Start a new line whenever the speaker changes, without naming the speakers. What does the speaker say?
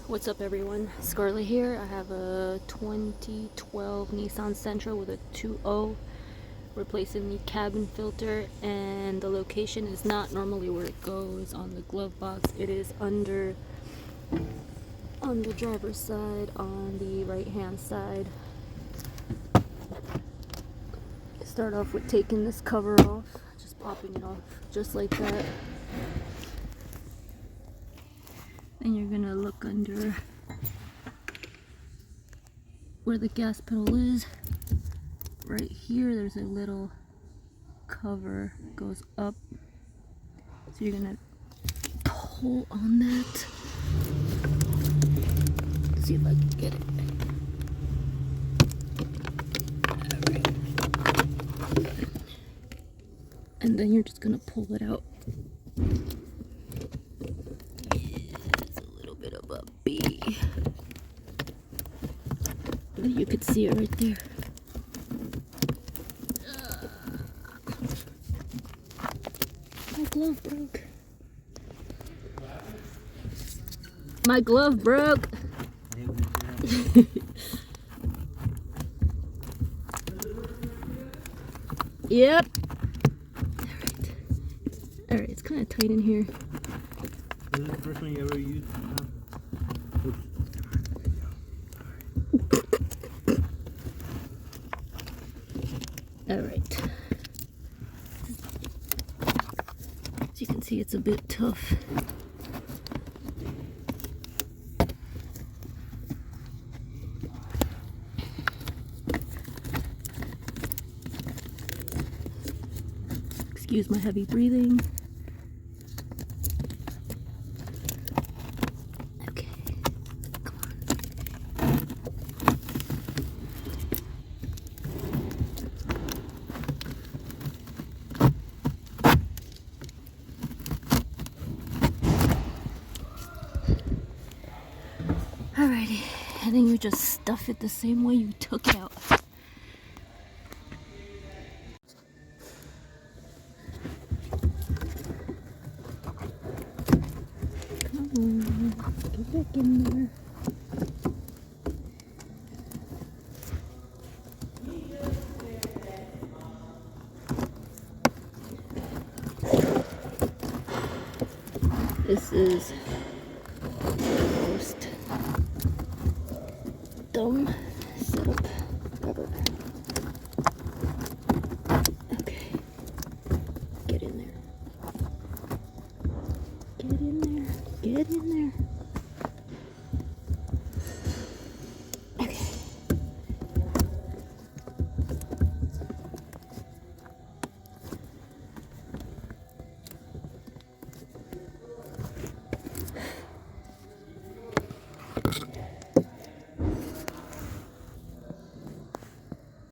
What's up everyone, Scarlett here. I have a 2012 Nissan Sentra with a 2.0 replacing the cabin filter, and the location is not normally where it goes on the glove box. It is on the driver's side, on the right hand side. Start off with taking this cover off, just popping it off just like that. Then you're gonna look under where the gas pedal is. Right here there's a little cover, goes up, so you're gonna pull on that. Let's see if I can get it. Alright. And then you're just gonna pull it out. Of a B. You could see it right there. My glove broke. My glove broke. Yep. Alright, it's kind of tight in here.
Is this the first one you ever used?
Alright. As you can see, it's a bit tough. Excuse my heavy breathing. Okay, come on. Alrighty, and then you just stuff it the same way you took it out. Come on, get back in there. This is the most dumb